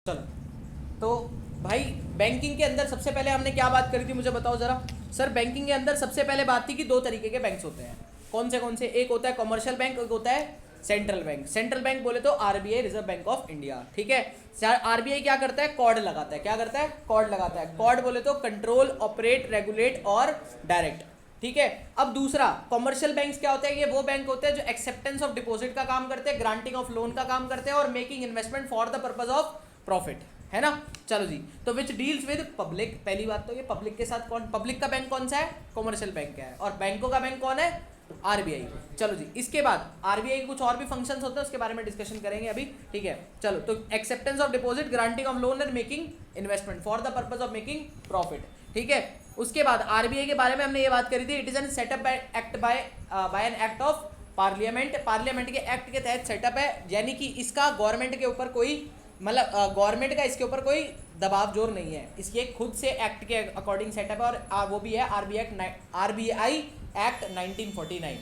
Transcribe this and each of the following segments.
चलो तो भाई बैंकिंग के अंदर सबसे पहले हमने क्या बात करी थी, मुझे बताओ जरा। सर बैंकिंग के अंदर सबसे पहले बात थी कि दो तरीके के बैंक्स होते हैं। कौन से? एक होता है कमर्शियल बैंक, एक होता है सेंट्रल बैंक। सेंट्रल बैंक बोले तो RBI, reserve bank of India. ठीक है, आरबीआई क्या करता है? कॉर्ड लगाता है। क्या करता है? कॉर्ड लगाता है। कॉर्ड बोले तो कंट्रोल, ऑपरेट, रेगुलेट और डायरेक्ट। ठीक है, अब दूसरा कमर्शियल बैंक्स क्या होते हैं? ये वो बैंक होते हैं जो एक्सेप्टेंस ऑफ डिपॉजिट का काम करते हैं, ग्रांटिंग ऑफ लोन का काम करते हैं और making investment for the purpose of profit, है ना। चलो जी, तो विच डील्स विद पब्लिक। पहली बात तो ये पब्लिक के साथ कौन, पब्लिक का बैंक कौन सा है? कमर्शियल बैंक का है। और बैंकों का बैंक कौन है? आरबीआई। चलो जी, इसके बाद आरबीआई के कुछ और भी फंक्शंस होते हैं, उसके बारे में डिस्कशन करेंगे अभी। ठीक है, चलो तो acceptance of deposit, granting of loan and making investment for the purpose of making profit. ठीक है, उसके बाद आरबीआई के बारे में हमने ये बात करी थी, it is an setup act by an act of parliament. Parliament के एक्ट के तहत सेटअप है, यानी कि इसका गवर्नमेंट के ऊपर कोई, मतलब गवर्नमेंट का इसके ऊपर कोई दबाव जोर नहीं है। इसके खुद से एक्ट के अकॉर्डिंग सेटअप है और वो भी है आरबीआई एक्ट 1949।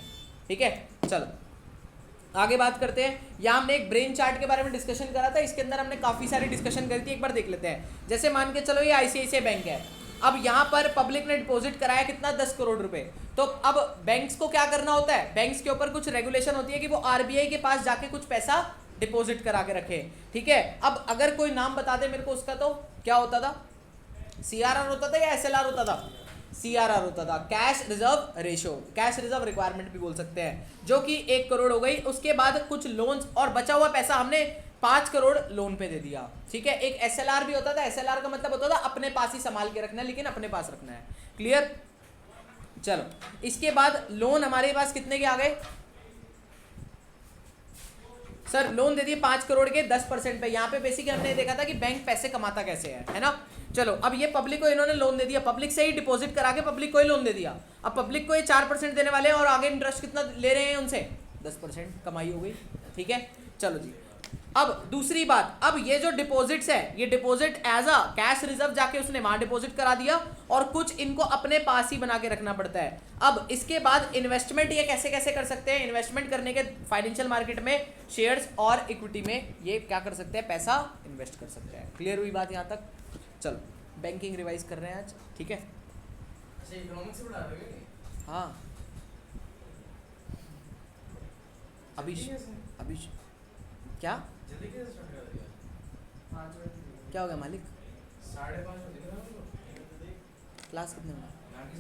ठीक है, चलो आगे बात करते हैं। यहाँ हमने एक ब्रेन चार्ट के बारे में डिस्कशन करा था, इसके अंदर हमने काफ़ी सारी डिस्कशन करी थी, एक बार देख लेते हैं। जैसे मान के चलो ये आईसीआईसीआई बैंक है, अब यहाँ पर पब्लिक ने डिपॉजिट कराया कितना? 10 करोड़ रुपए। तो अब बैंक्स को क्या करना होता है? बैंक्स के ऊपर कुछ रेगुलेशन होती है कि वो आरबीआई के पास जाके कुछ पैसा डिपॉजिट करा के रखे। ठीक है, अब अगर कोई नाम बता दे मेरे को उसका, तो क्या होता था? सीआरआर होता था या एसएलआर होता था? सीआरआर होता था, cash reserve ratio, cash reserve requirement भी बोल सकते हैं, जो कि 1 करोड़ हो गई। उसके बाद कुछ लोन्स और बचा हुआ पैसा हमने 5 करोड़ लोन पे दे दिया। ठीक है, एक एसएलआर भी होता था। एसएलआर का मतलब होता था अपने पास ही संभाल के रखना है, लेकिन अपने पास रखना है। क्लियर? चलो, इसके बाद लोन हमारे पास कितने के आ गए? सर लोन दे दिए 5 करोड़ के 10% पे। यहाँ पे बेसिकली हमने देखा था कि बैंक पैसे कमाता कैसे है ना। चलो, अब ये पब्लिक को इन्होंने लोन दे दिया, पब्लिक से ही डिपॉजिट करा के पब्लिक को ही लोन दे दिया। अब पब्लिक को ये 4% देने वाले हैं और आगे इंटरेस्ट कितना ले रहे हैं उनसे? 10% कमाई हो गई। ठीक है, चलो जी, अब दूसरी बात, अब ये जो डिपॉजिट्स है, ये deposit as a cash reserve जाके उसने वहां डिपॉजिट करा दिया और कुछ इनको अपने पास ही बना के रखना पड़ता है। अब इसके बाद इन्वेस्टमेंट ये कैसे कैसे कर सकते हैं? इन्वेस्टमेंट करने के फाइनेंशियल मार्केट में शेयर्स और इक्विटी में ये क्या कर सकते हैं? पैसा इन्वेस्ट कर सकते हैं। क्लियर हुई बात यहाँ तक? चलो, बैंकिंग रिवाइज कर रहे हैं आज। ठीक है, हाँ अभी अभी क्या क्या हो गया मालिक? 5:30 क्लास कितने में? तो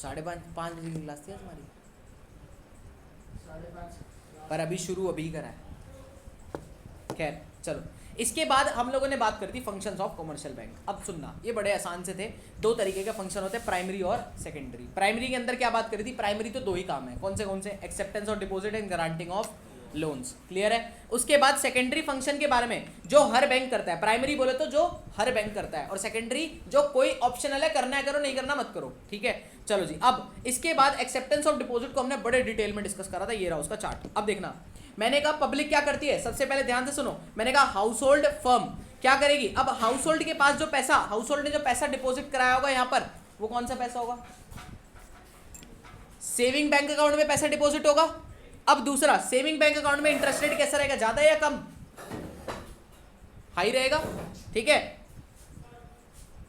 5:30 बजे की क्लास थी आज हमारी, पर अभी शुरू अभी करा है। खैर चलो, इसके बाद हम लोगों ने बात करी थी फंक्शंस ऑफ कमर्शियल बैंक। अब सुनना, ये बड़े आसान से थे। दो तरीके के फंक्शन होते हैं, प्राइमरी और सेकेंडरी। प्राइमरी के अंदर क्या बात करी थी? प्राइमरी तो दो ही काम है। कौन से? Acceptance of deposit and guaranteeing of loans. Clear है? उसके बाद सेकेंडरी फंक्शन के बारे में, जो हर बैंक करता है। प्राइमरी बोले तो जो हर बैंक करता है, और सेकेंडरी जो कोई ऑप्शनल है, करना है करो, नहीं करना मत करो। ठीक है, चलो जी, अब इसके बाद एक्सेप्टेंस ऑफ डिपॉजिट को हमने बड़े डिटेल में डिस्कस करा था। ये रहा उसका चार्ट। अब देखना, मैंने कहा पब्लिक क्या करती है, सबसे पहले ध्यान से सुनो। मैंने कहा हाउस होल्ड फर्म क्या करेगी? अब हाउस होल्ड के पास जो पैसा, हाउस होल्ड ने जो पैसा डिपॉजिट कराया होगा यहाँ पर, वो कौन सा पैसा होगा? सेविंग बैंक अकाउंट में पैसा डिपॉजिट होगा। अब दूसरा, सेविंग बैंक अकाउंट में इंटरेस्ट रेट कैसा रहेगा? ज्यादा या कम? हाई रहेगा। ठीक है,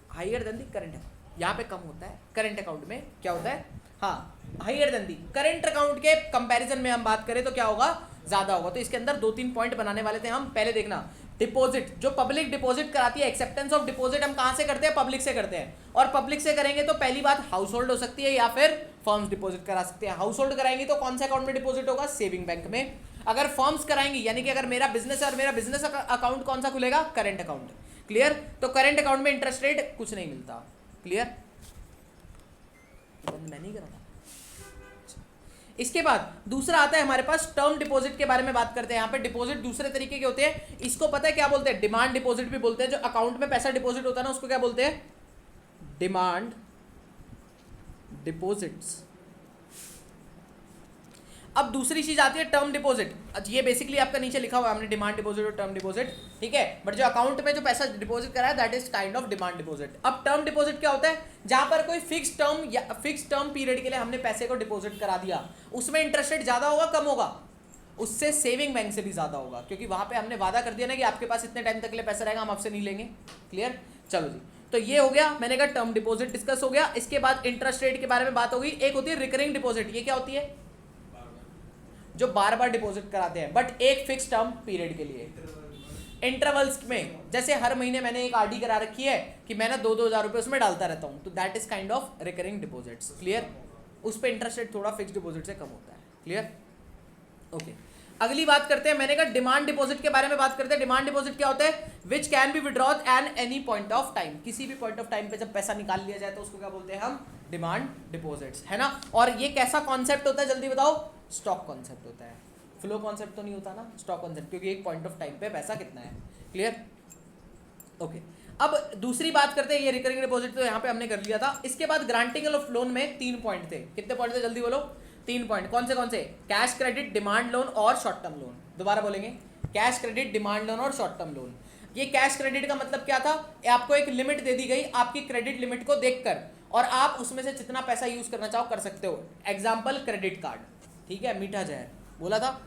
higher than the current account. यहाँ पे कम होता है, करंट अकाउंट में क्या होता है? हाँ, higher than the current account के कंपैरिजन में हम बात करें तो क्या होगा? ज्यादा होगा। तो इसके अंदर 2-3 पॉइंट बनाने वाले थे हम। पहले देखना, डिपॉजिट, जो पब्लिक डिपॉजिट कराती है, एक्सेप्टेंस ऑफ डिपॉजिट हम कहां से करते हैं? पब्लिक से करते हैं। और पब्लिक से करेंगे तो पहली बात हाउस होल्ड हो सकती है या फिर फर्म्स डिपॉजिट करा सकते हैं। हाउस होल्ड कराएंगे तो कौन से अकाउंट में डिपॉजिट होगा? सेविंग बैंक में। अगर फर्म्स कराएंगी, यानी कि अगर मेरा बिजनेस है और मेरा बिजनेस अकाउंट कौन सा खुलेगा? Current account. क्लियर? तो करंट अकाउंट में इंटरेस्ट रेट कुछ नहीं मिलता। क्लियर? मैं नहीं करा था। इसके बाद दूसरा आता है हमारे पास टर्म डिपॉजिट के बारे में बात करते हैं। यहाँ पे डिपॉजिट दूसरे तरीके के होते हैं। इसको पता है क्या बोलते हैं? डिमांड डिपॉजिट भी बोलते हैं। जो अकाउंट में पैसा डिपॉजिट होता है ना, उसको क्या बोलते हैं? Demand deposits. अब दूसरी चीज आती है टर्म डिपॉजिट। ये बेसिकली आपका नीचे लिखा हुआ है हमने, डिमांड डिपॉजिट और टर्म डिपॉजिट। ठीक है, बट जो अकाउंट में जो पैसा डिपॉजिट करा है, that is kind of demand deposit. अब टर्म डिपॉजिट क्या होता है? जहां पर कोई फिक्स टर्म या फिक्स टर्म पीरियड के लिए हमने पैसे को डिपॉजिट करा दिया, उसमें इंटरेस्ट रेट ज्यादा होगा कम होगा? उससे सेविंग बैंक से भी ज़्यादा होगा, क्योंकि वहाँ पे हमने वादा कर दिया ना कि आपके पास इतने टाइम तक के लिए पैसा रहेगा, हम आपसे नहीं लेंगे। क्लियर? चलो जी, तो ये हो गया, मैंने कहा टर्म डिपॉजिट डिस्कस हो गया। इसके बाद इंटरेस्ट रेट के बारे में बात होगी। एक होती है रिकरिंग डिपॉजिट, ये क्या होती है? जो बार बार डिपॉजिट कराते हैं बट एक फिक्स टर्म पीरियड के लिए, इंटरवल्स में। जैसे हर महीने मैंने एक आरडी करा रखी है कि मैं ना 2-2 हज़ार रुपये उसमें डालता रहता हूँ, तो that is kind of recurring deposits. Clear? उस पर इंटरेस्ट रेट थोड़ा फिक्स डिपॉजिट से कम होता है। क्लियर? ओके, अगली बात करते हैं, मैंने कहा डिमांड डिपॉजिट के बारे में बात करते हैं। डिमांड डिपॉजिट क्या होता है? Which can be withdrawn at any point of time, किसी भी पॉइंट ऑफ टाइम पे जब पैसा निकाल लिया जाए तो उसको क्या बोलते हैं हम? डिमांड डिपॉजिट्स, है ना। और ये कैसा कॉन्सेप्ट होता है जल्दी बताओ? स्टॉक कॉन्सेप्ट होता है, फ्लो कॉन्सेप्ट तो नहीं होता ना, स्टॉक कॉन्सेप्ट, क्योंकि एक पॉइंट ऑफ टाइम पे पैसा कितना है। क्लियर? ओके, अब दूसरी बात करते हैं, ये रिकरिंग डिपॉजिट तो यहाँ पे हमने कर लिया था। इसके बाद ग्रांटिंग ऑफ लोन में 3 पॉइंट थे। कितने पॉइंट थे जल्दी बोलो? 3 पॉइंट। कौन से? कैश क्रेडिट, डिमांड लोन और शॉर्ट टर्म लोन। दोबारा बोलेंगे, कैश क्रेडिट, डिमांड लोन और शॉर्ट टर्म लोन। ये कैश क्रेडिट का मतलब क्या था? आपको एक लिमिट दे दी गई आपकी क्रेडिट लिमिट को देखकर, और आप उसमें से जितना पैसा यूज करना चाहो कर सकते हो। एग्जाम्पल क्रेडिट कार्ड, ठीक है, मीठा जहर बोला था।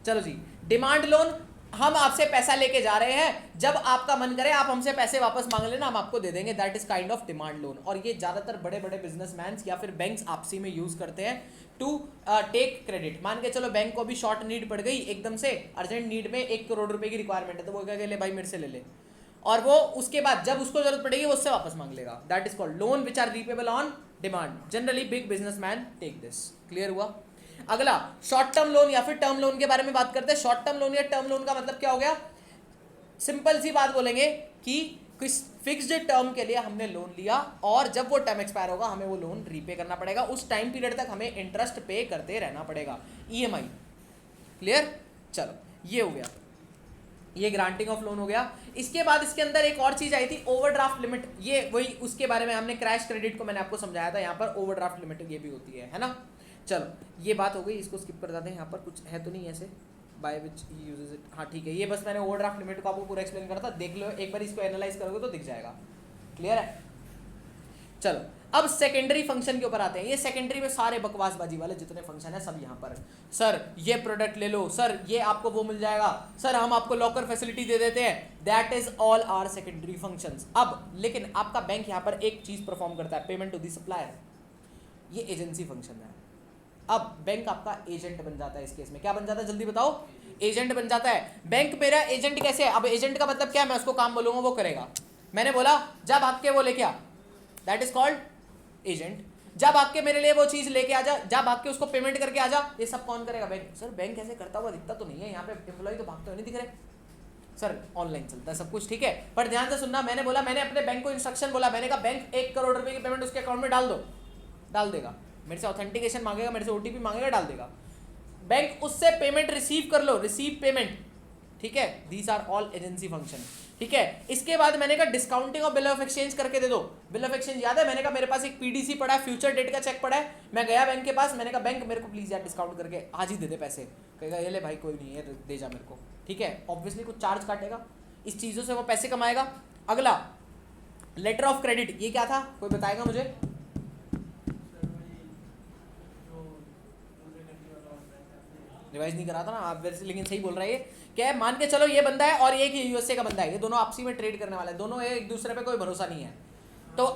चलो जी, डिमांड लोन, हम आपसे पैसा लेके जा रहे हैं, जब आपका मन करे आप हमसे पैसे वापस मांग लेना, हम आपको दे देंगे, that is kind of demand loan. और ये ज्यादातर बड़े बड़े बिजनेसमैन या फिर बैंक्स आपसी में यूज करते हैं टू टेक क्रेडिट। मान के चलो बैंक को अभी शॉर्ट नीड पड़ गई, एकदम से अर्जेंट नीड में 1 करोड़ रुपए की रिक्वायरमेंट है, तो वो कहेगा ले भाई मेरे से ले ले, और वो उसके बाद जब उसको जरूरत पड़ेगी वो उससे वापस मांग लेगा। That is called loan which are repayable on demand. Generally big businessman take this. Clear हुआ? अगला शॉर्ट टर्म लोन या फिर टर्म लोन के बारे में बात करते हैं। शॉर्ट टर्म लोन या टर्म लोन का मतलब क्या हो गया? सिंपल सी बात बोलेंगे कि किस फिक्स्ड टर्म के लिए हमने लोन लिया, और जब वो टर्म एक्सपायर होगा हमें वो लोन रीपे करना पड़ेगा, उस टाइम पीरियड तक हमें इंटरेस्ट पे करते रहना पड़ेगा, ईएमआई। क्लियर? चलो, ये हो गया, ये ग्रांटिंग ऑफ लोन हो गया। इसके बाद इसके अंदर एक और चीज आई थी, ओवरड्राफ्ट लिमिट। ये वही उसके बारे में हमने क्रैश क्रेडिट को मैंने आपको समझाया था, यहाँ पर ओवरड्राफ्ट लिमिट ये भी होती है ना। चलो, ये बात हो गई, इसको स्किप कर देते हैं, यहाँ पर कुछ है तो नहीं ऐसे बाय विच यूजेस इट। हाँ ठीक है, ये बस मैंने ओवरड्राफ्ट लिमिट को आपको पूरा एक्सप्लेन करा था, देख लो एक बार, इसको एनालाइज करोगे तो दिख जाएगा। क्लियर है? चलो, अब सेकेंडरी फंक्शन के ऊपर आते हैं। ये सेकेंडरी में सारे बकवासबाजी वाले जितने फंक्शन है सब यहाँ पर। सर ये प्रोडक्ट ले लो, सर ये आपको वो मिल जाएगा, सर हम आपको लॉकर फैसिलिटी दे देते हैं, that is all are secondary functions. अब लेकिन आपका बैंक यहाँ पर एक चीज परफॉर्म करता है, पेमेंट टू दी सप्लायर, ये एजेंसी फंक्शन है। अब बैंक आपका एजेंट बन जाता है इस केस में। क्या बन जाता है जल्दी बताओ? एजेंट बन जाता है। बैंक मेरा एजेंट कैसे है? अब एजेंट का मतलब क्या है? मैं उसको काम बोलूंगा वो करेगा। मैंने बोला जब आपके वो लेके आ, दैट इज कॉल्ड एजेंट। जब आपके मेरे लिए वो चीज लेके आ जा, जब आपके उसको पेमेंट करके आ जा, ये सब कौन करेगा? बैंक। सर बैंक ऐसे करता हुआ दिखता तो नहीं है, यहाँ पे एम्प्लॉय तो भागते हुए नहीं दिख रहे। सर ऑनलाइन चलता है सब कुछ, ठीक है, पर ध्यान से सुनना। मैंने बोला, मैंने अपने बैंक को इंस्ट्रक्शन बोला, मैंने कहा बैंक 1 करोड़ रुपए की पेमेंट उसके अकाउंट में डाल दो, डाल देगा। मेरे से ऑथेंटिकेशन मांगेगा, मेरे से ओटीपी मांगेगा, डाल देगा। बैंक उससे पेमेंट रिसीव कर लो, रिसीव पेमेंट, ठीक है। These are all agency function, ठीक है। इसके बाद मैंने कहा डिस्काउंटिंग और बिल ऑफ एक्सचेंज करके दे दो। बिल ऑफ एक्सचेंज याद है? मैंने कहा मेरे पास एक पीडीसी पड़ा है, फ्यूचर डेट का चेक पड़ा है, मैं गया बैंक के पास, मैंने कहा बैंक मेरे को प्लीज यार डिस्काउंट करके आज ही दे दे पैसे। कहेगा ये ले भाई कोई नहीं है, दे जा मेरे को, ठीक है। ऑब्वियसली कुछ चार्ज काटेगा, इस चीज़ों से वो पैसे कमाएगा। अगला लेटर ऑफ क्रेडिट, ये क्या था कोई बताएगा मुझे? रिवाइज नहीं करा था ना आप वैसे, लेकिन सही बोल रहा है ये। क्या है? मान के चलो ये बंदा है और एक यूएसए का बंदा है, ये दोनों आपसी में ट्रेड करने वाले हैं, दोनों एक दूसरे पे कोई भरोसा नहीं है, तो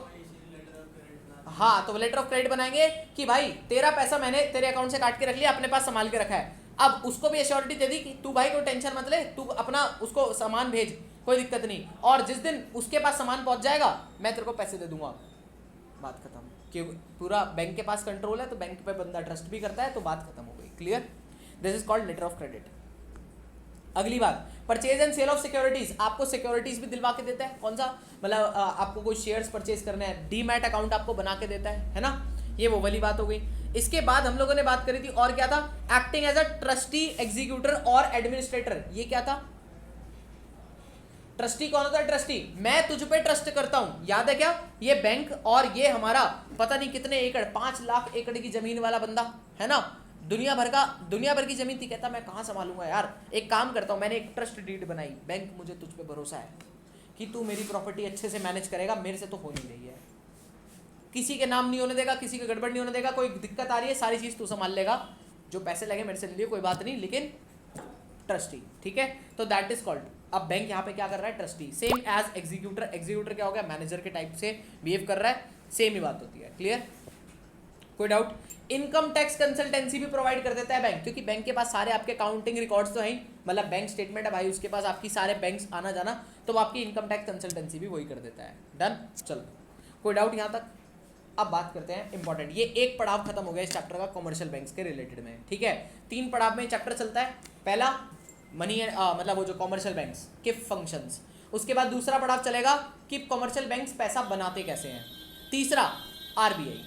हाँ, तो लेटर ऑफ क्रेडिट बनाएंगे कि भाई तेरा पैसा मैंने तेरे अकाउंट से काट के रख लिया, अपने पास संभाल के रखा है। अब उसको भी एश्योरिटी दे दी कि तू भाई कोई टेंशन मत ले, तू अपना उसको सामान भेज, कोई दिक्कत नहीं, और जिस दिन उसके पास सामान पहुंच जाएगा मैं तेरे को पैसे दे दूंगा। बात खत्म। क्यों? पूरा बैंक के पास कंट्रोल है, तो बैंक पे बंदा ट्रस्ट भी करता है, तो बात खत्म हो गई। Clear? This is called letter of credit. अगली बात, purchase and sale of securities. आपको सिक्योरिटीज भी दिलवा के देता है। कौन सा? मतलब आपको कोई शेयर्स परचेज करने हैं, डीमैट अकाउंट आपको बना के देता है ना। ये वो वाली बात हो गई। इसके बाद हम लोगों ने बात करी थी, और क्या था? Acting as a trustee, executor और एडमिनिस्ट्रेटर। ये क्या था? ट्रस्टी कौन होता है? ट्रस्टी, मैं तुझ पे ट्रस्ट करता हूं, याद है क्या? ये बैंक और ये हमारा पता नहीं कितने एकड़, 5 लाख एकड़ की जमीन वाला बंदा है ना, दुनिया भर की जमीन थी, कहता मैं कहाँ संभालूंगा यार, एक काम करता हूँ, मैंने एक ट्रस्ट डीड बनाई, बैंक मुझे तुझ पे भरोसा है कि तू मेरी प्रॉपर्टी अच्छे से मैनेज करेगा, मेरे से तो हो नहीं रही है, किसी के नाम नहीं होने देगा, किसी का गड़बड़ नहीं होने देगा, कोई दिक्कत आ रही है सारी चीज़ तू संभाल लेगा, जो पैसे लगे मेरे से ले लिए कोई बात नहीं, लेकिन ट्रस्टी, ठीक है, तो दैट इज कॉल्ड, अब बैंक यहाँ पे क्या कर रहा है, trustee, same as executor, executor क्या हो गया, मैनेजर के टाइप से बिहेव कर रहा है, सेम ही बात होती है, क्लियर, कोई डाउट। इनकम टैक्स कंसल्टेंसी भी प्रोवाइड कर देता है बैंक, क्योंकि बैंक के पास सारे आपके अकाउंटिंग रिकॉर्ड्स तो हैं, मतलब बैंक स्टेटमेंट है भाई, उसके पास आपकी सारे बैंक्स आना जाना, तो वो आपकी इनकम टैक्स कंसल्टेंसी भी वही कर देता है, डन, चलो कोई डाउट यहाँ तक। अब बात करते हैं इंपॉर्टेंट, ये एक पड़ाव खत्म हो गया इस चैप्टर का कॉमर्शियल बैंक्स के रिलेटेड में, ठीक है, 3 पड़ाव में चैप्टर चलता है, पहला मनी मतलब वो जो कॉमर्शियल बैंक्स के फंक्शंस, उसके बाद दूसरा पड़ाव चलेगा कि कॉमर्शियल बैंक्स पैसा बनाते कैसे हैं, तीसरा आरबीआई,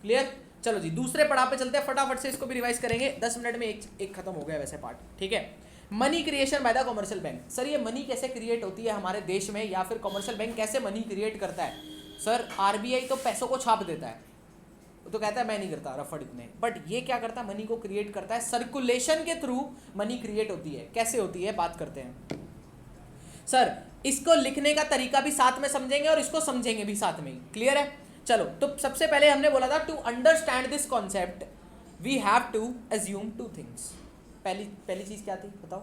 क्लियर, चलो जी दूसरे पड़ाव पे चलते हैं, फटाफट से इसको भी रिवाइज करेंगे, 10 मिनट में एक खत्म हो गया वैसे पार्ट, ठीक है। Money creation by the commercial bank, sir ये मनी कैसे क्रिएट होती है हमारे देश में, या फिर कॉमर्शियल बैंक कैसे मनी क्रिएट करता है, सर आरबीआई तो पैसों को छाप देता है, तो कहता है मैं नहीं करता रफड़ इतने, बट ये क्या करता है, मनी को क्रिएट करता है, सर्कुलेशन के थ्रू मनी क्रिएट होती है, कैसे होती है बात करते हैं। सर इसको लिखने का तरीका भी साथ में समझेंगे और इसको समझेंगे भी साथ में, क्लियर है, चलो तो सबसे पहले हमने बोला था to understand this concept we have to assume 2 things, पहली चीज क्या थी बताओ,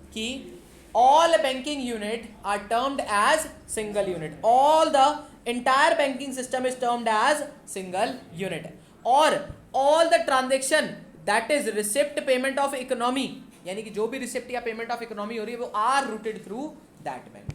कि all banking unit are termed as single unit, all the entire banking system is termed as single unit, और all the transaction that is receipt payment of economy, यानी कि जो भी रिसिप्ट या पेमेंट ऑफ इकोनॉमी हो रही है वो are routed through that bank,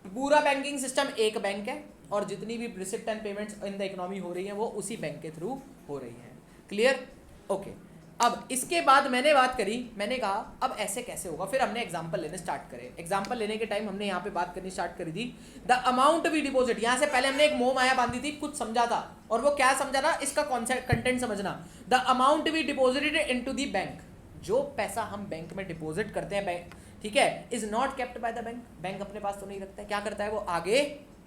पूरा बैंकिंग सिस्टम एक बैंक है और जितनी भी receipt and payments in the economy हो रही है वो उसी बैंक के थ्रू हो रही है, क्लियर, ओके। अब इसके बाद मैंने बात करी, मैंने कहा अब ऐसे कैसे होगा, फिर हमने एग्जांपल लेने स्टार्ट करे, एग्जांपल लेने के टाइम हमने यहाँ पे बात करनी स्टार्ट करी थी, द अमाउंट वी डिपॉजिट, यहाँ से पहले हमने एक मोह माया बांधी थी, कुछ समझा था, और वो क्या समझा था, इसका कॉन्सेप्ट कंटेंट समझना, the amount we deposited into the bank, जो पैसा हम बैंक में डिपॉजिट करते हैं बैंक, ठीक है, is not kept by the bank, bank अपने पास तो नहीं रखता है, क्या करता है वो आगे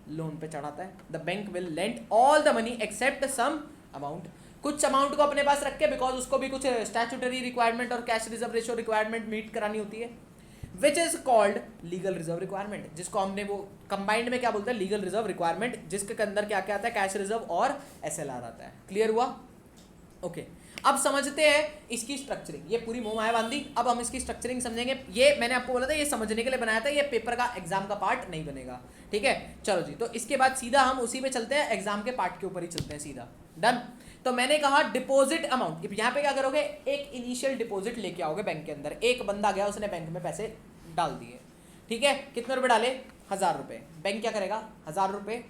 लोन पे चढ़ाता है, the bank will lend all the money except some amount, कुछ अमाउंट को अपने पास रख के, बिकॉज उसको भी कुछ स्टैट्यूटरी रिक्वायरमेंट और cash reserve ratio requirement meet करानी होती है, which is called legal reserve requirement, जिसको हमने वो कंबाइंड में क्या बोलते हैं, लीगल रिजर्व रिक्वायरमेंट, जिसके अंदर क्या क्या आता है, कैश रिजर्व और एसएलआर आता है, क्लियर हुआ, ओके। अब समझते हैं इसकी स्ट्रक्चरिंग, ये पूरी मोह माया बांधी, अब हम इसकी स्ट्रक्चरिंग समझेंगे, ये मैंने आपको बोला था ये समझने के लिए बनाया था, ये पेपर का एग्जाम का पार्ट नहीं बनेगा, ठीक है, चलो जी, तो इसके बाद सीधा हम उसी में चलते हैं, एग्जाम के पार्ट के ऊपर ही चलते हैं सीधा, डन। तो मैंने कहा डिपॉजिट अमाउंट, यहाँ पे क्या करोगे, एक इनिशियल डिपॉजिट लेके आओगे बैंक के अंदर, एक बंदा गया उसने बैंक में पैसे डाल दिए, ठीक है, कितने रुपए डाले, 1000 रुपए, बैंक क्या करेगा, 1000 रुपए,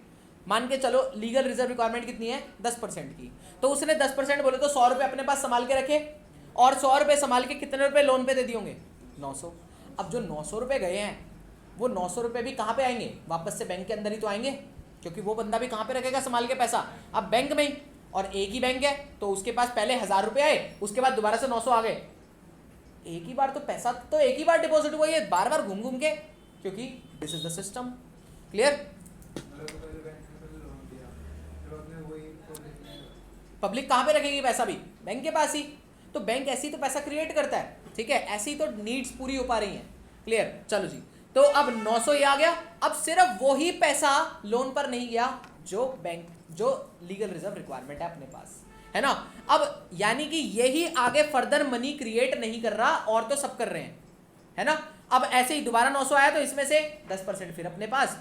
मान के चलो लीगल रिजर्व रिक्वायरमेंट कितनी है 10% की, तो उसने 10% बोले तो 100 रुपए अपने पास संभाल के रखे, और 100 रुपए संभाल के कितने रुपए लोन पे दे दिए होंगे, 900, अब जो 900 रुपए गए हैं वो 900 रुपए भी कहाँ पे आएंगे, वापस से बैंक के अंदर ही तो आएंगे, क्योंकि वो बंदा भी कहाँ पे रखेगा संभाल के पैसा, अब बैंक में ही, और एक ही बैंक है तो उसके पास पहले 1000 रुपए आए, उसके बाद दोबारा से 900 आ गए, एक ही बार तो पैसा तो एक ही बार डिपॉजिट हुआ, ये बार बार घूम घूम के, क्योंकि this is the system, clear. Public कहाँ पे रखेगी पैसा भी, बैंक के पास ही, तो बैंक ऐसी तो पैसा क्रिएट करता है, ठीक है, ऐसी तो नीड्स पूरी हो पा रही हैं, क्लियर, चलो जी, तो अब 900 ये आ गया, अब सिर्फ वही पैसा लोन पर नहीं गया जो बैंक, जो लीगल रिजर्व रिक्वायरमेंट है अपने पास, है ना, अब यानी कि यही आगे फर्दर मनी क्रिएट नहीं कर रहा, और तो सब कर रहे हैं, है ना, अब ऐसे ही दोबारा 900 आया तो इसमें से 10% फिर अपने पास,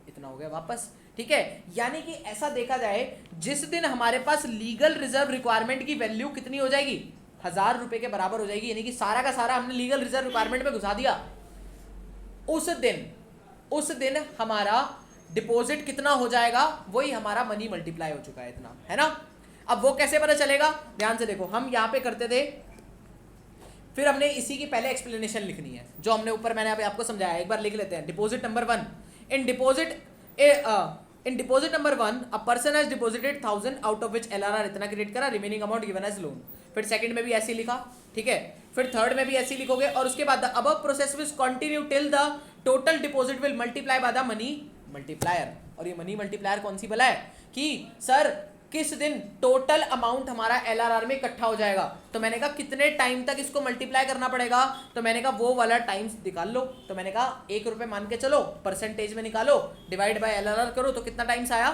इतना हो गया वापस, ठीक है, यानी कि ऐसा देखा जाए जिस दिन हमारे पास लीगल रिजर्व रिक्वायरमेंट की वैल्यू कितनी हो जाएगी, 1000 रुपए के बराबर हो जाएगी, यानी कि सारा का सारा हमने लीगल रिजर्व रिक्वायरमेंट में घुसा दिया, उस दिन हमारा डिपॉजिट कितना हो जाएगा, वही हमारा मनी मल्टीप्लाई हो चुका है इतना, है ना। अब वो कैसे पता चलेगा, ध्यान से देखो, हम यहाँ पे करते थे, फिर हमने इसी की पहले एक्सप्लेनेशन लिखनी है जो हमने ऊपर मैंने अभी आपको समझाया, एक बार लिख लेते हैं। Deposit number 1, in deposit number 1 a person has deposited 1000 out of which LRR इतना क्रिएट करा, remaining amount given as loan. फिर सेकंड में भी ऐसे लिखा, ठीक है, फिर थर्ड में भी ऐसे लिखोगे, और उसके बाद the above process will continue till the total deposit will multiply by the money multiplier. और ये मनी मल्टीप्लायर कौन सी भला है कि सर किस दिन टोटल अमाउंट हमारा एलआरआर में इकट्ठा हो जाएगा, तो मैंने कहा कितने टाइम तक इसको मल्टीप्लाई करना पड़ेगा, तो मैंने कहा वो वाला टाइम्स निकाल लो, तो मैंने कहा 1 रुपये मान के चलो, परसेंटेज में निकालो, डिवाइड बाय एलआरआर करो, तो कितना टाइम्स आया